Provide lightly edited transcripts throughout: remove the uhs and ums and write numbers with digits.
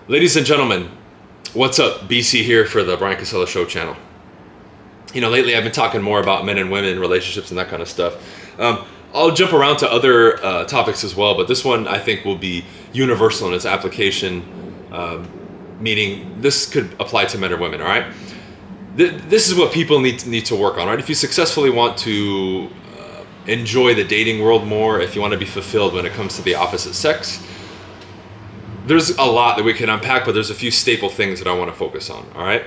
Ladies and gentlemen, what's up? BC here for the Brian Casella Show channel. You know, lately I've been talking more about men and women, relationships, and that kind of stuff. I'll jump around to other topics as well, but this one I think will be universal in its application, meaning this could apply to men or women, all right? This is what people need to work on, right? If you successfully want to enjoy the dating world more, if you want to be fulfilled when it comes to the opposite sex, there's a lot that we can unpack, but there's a few staple things that I want to focus on, all right?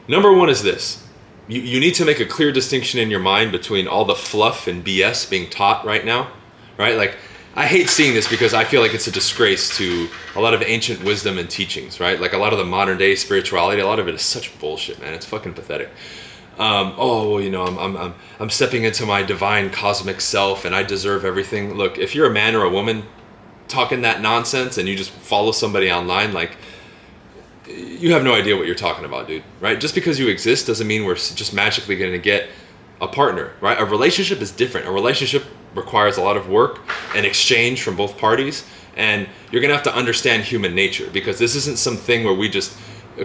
Number one is this. You need to make a clear distinction in your mind between all the fluff and BS being taught right now, right? Like, I hate seeing this because I feel like it's a disgrace to a lot of ancient wisdom and teachings, right? Like a lot of the modern day spirituality, a lot of it is such bullshit, man. It's fucking pathetic. I'm stepping into my divine cosmic self and I deserve everything. Look, if you're a man or a woman talking that nonsense and you just follow somebody online, like, you have no idea what you're talking about, dude, right? Just because you exist doesn't mean we're just magically going to get a partner, right? A relationship is different. A relationship requires a lot of work and exchange from both parties, and you're going to have to understand human nature, because this isn't something where we just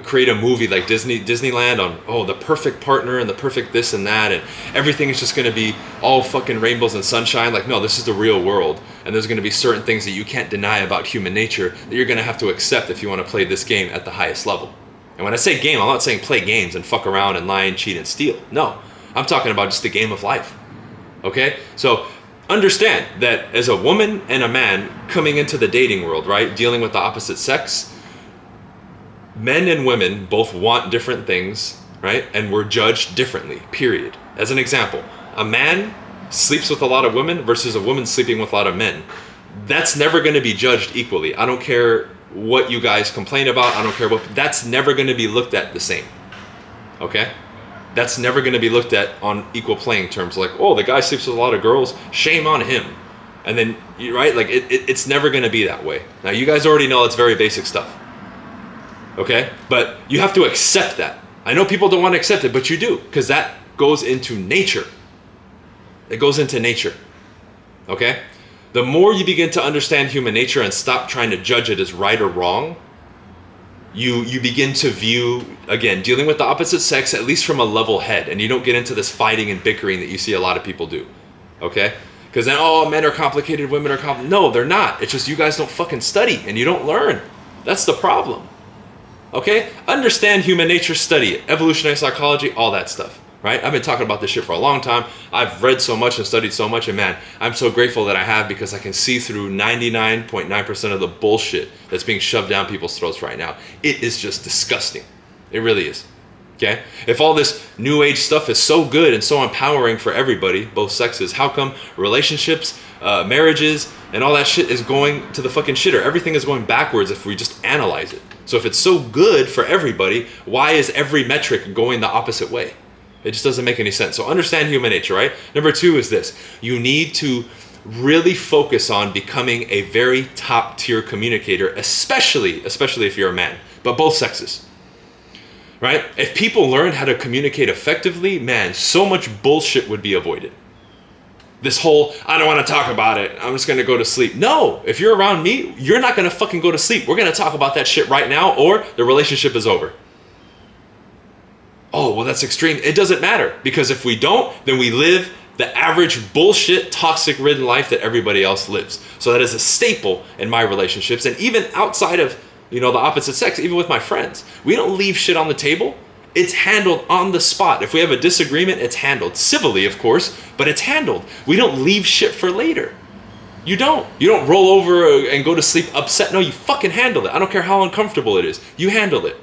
create a movie like Disneyland on, the perfect partner and the perfect this and that, and everything is just going to be all fucking rainbows and sunshine. Like, no, this is the real world, and there's going to be certain things that you can't deny about human nature that you're going to have to accept if you want to play this game at the highest level. And when I say game, I'm not saying play games and fuck around and lie and cheat and steal. No, I'm talking about just the game of life. Okay? So understand that as a woman and a man coming into the dating world, right, dealing with the opposite sex, men and women both want different things, right? And we're judged differently, period. As an example, a man sleeps with a lot of women versus a woman sleeping with a lot of men. That's never going to be judged equally. I don't care what you guys complain about. I don't care what, that's never going to be looked at the same. Okay? That's never going to be looked at on equal playing terms. Like, oh, the guy sleeps with a lot of girls, shame on him. And then, right? Like, it's never going to be that way. Now, you guys already know it's very basic stuff. Okay? But you have to accept that. I know people don't want to accept it, but you do, because that goes into nature. It goes into nature. Okay? The more you begin to understand human nature and stop trying to judge it as right or wrong, you begin to view, again, dealing with the opposite sex at least from a level head, and you don't get into this fighting and bickering that you see a lot of people do. Okay? Because then, men are complicated, women are complicated. No, they're not. It's just you guys don't fucking study and you don't learn. That's the problem. Okay? Understand human nature, study it. Evolutionary psychology, all that stuff. Right? I've been talking about this shit for a long time. I've read so much and studied so much, and man, I'm so grateful that I have, because I can see through 99.9% of the bullshit that's being shoved down people's throats right now. It is just disgusting. It really is. Okay? If all this new age stuff is so good and so empowering for everybody, both sexes, how come relationships, marriages, and all that shit is going to the fucking shitter? Everything is going backwards if we just analyze it. So if it's so good for everybody, why is every metric going the opposite way? It just doesn't make any sense. So understand human nature, right? Number two is this. You need to really focus on becoming a very top tier communicator, especially if you're a man, but both sexes. Right? If people learned how to communicate effectively, man, so much bullshit would be avoided. This whole, I don't want to talk about it, I'm just going to go to sleep. No, if you're around me, you're not going to fucking go to sleep. We're going to talk about that shit right now, or the relationship is over. Oh, well, that's extreme. It doesn't matter, because if we don't, then we live the average bullshit, toxic-ridden life that everybody else lives. So that is a staple in my relationships, and even outside of, the opposite sex, even with my friends. We don't leave shit on the table. It's handled on the spot. If we have a disagreement, it's handled civilly, of course, but it's handled. We don't leave shit for later. You don't. You don't roll over and go to sleep upset. No, you fucking handle it. I don't care how uncomfortable it is. You handle it.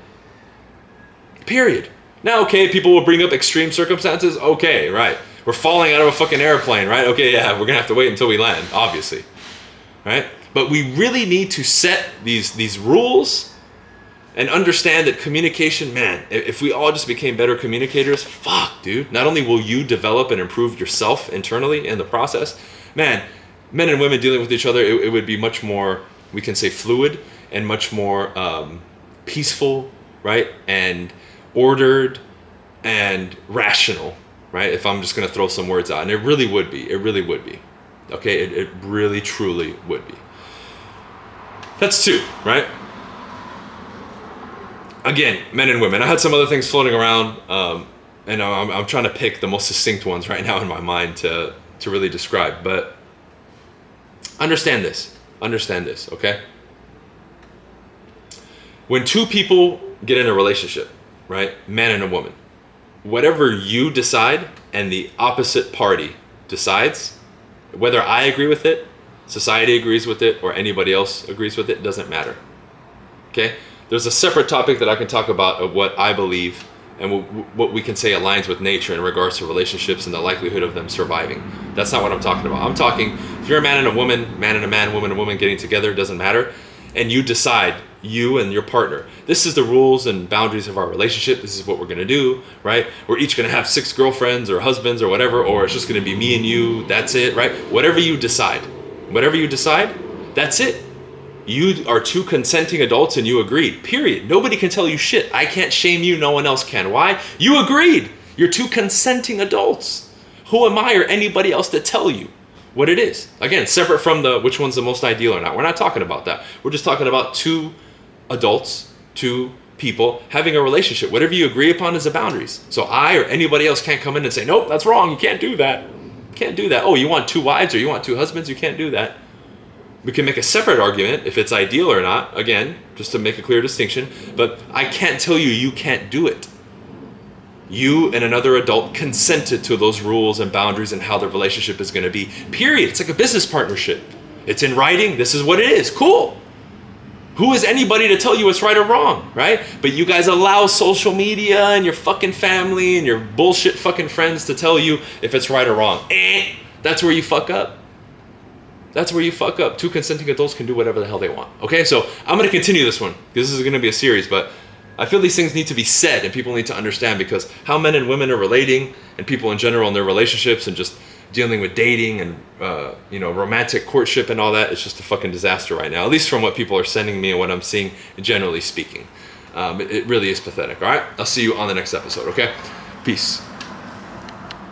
Period. Now, okay, people will bring up extreme circumstances. Okay, right. We're falling out of a fucking airplane, right? Okay, yeah, we're going to have to wait until we land, obviously. Right? But we really need to set these rules and understand that communication, man, if we all just became better communicators, fuck, dude. Not only will you develop and improve yourself internally in the process, man, men and women dealing with each other, it would be much more, we can say, fluid and much more peaceful, right? And ordered and rational, right? If I'm just going to throw some words out. And it really would be. It really would be. Okay? It really, truly would be. That's two, right? Again, men and women. I had some other things floating around, and I'm trying to pick the most succinct ones right now in my mind to really describe. But understand this, okay? When two people get in a relationship, right, man and a woman, whatever you decide and the opposite party decides, whether I agree with it, society agrees with it, or anybody else agrees with it, doesn't matter. Okay? There's a separate topic that I can talk about of what I believe and what we can say aligns with nature in regards to relationships and the likelihood of them surviving. That's not what I'm talking about. I'm talking, if you're a man and a woman, man and a man, woman and woman getting together, doesn't matter, and you decide, you and your partner, this is the rules and boundaries of our relationship, this is what we're going to do, right? We're each going to have 6 girlfriends or husbands or whatever, or it's just going to be me and you, that's it, right? Whatever you decide, that's it. You are two consenting adults and you agreed, period. Nobody can tell you shit. I can't shame you, no one else can. Why? You agreed. You're two consenting adults. Who am I or anybody else to tell you what it is? Again, separate from the which one's the most ideal or not. We're not talking about that. We're just talking about two adults, two people having a relationship. Whatever you agree upon is the boundaries. So I or anybody else can't come in and say, nope, that's wrong. You can't do that. You can't do that. Oh, you want 2 wives or you want 2 husbands? You can't do that. We can make a separate argument if it's ideal or not, again, just to make a clear distinction, but I can't tell you you can't do it. You and another adult consented to those rules and boundaries and how the relationship is going to be, period. It's like a business partnership. It's in writing. This is what it is. Cool. Who is anybody to tell you it's right or wrong, right? But you guys allow social media and your fucking family and your bullshit fucking friends to tell you if it's right or wrong. That's where you fuck up. That's where you fuck up. 2 consenting adults can do whatever the hell they want. Okay, so I'm going to continue this one because this is going to be a series, but I feel these things need to be said and people need to understand because how men and women are relating and people in general in their relationships and just dealing with dating and romantic courtship and all that, it's just a fucking disaster right now, at least from what people are sending me and what I'm seeing generally speaking. It really is pathetic. All right, I'll see you on the next episode, okay? Peace.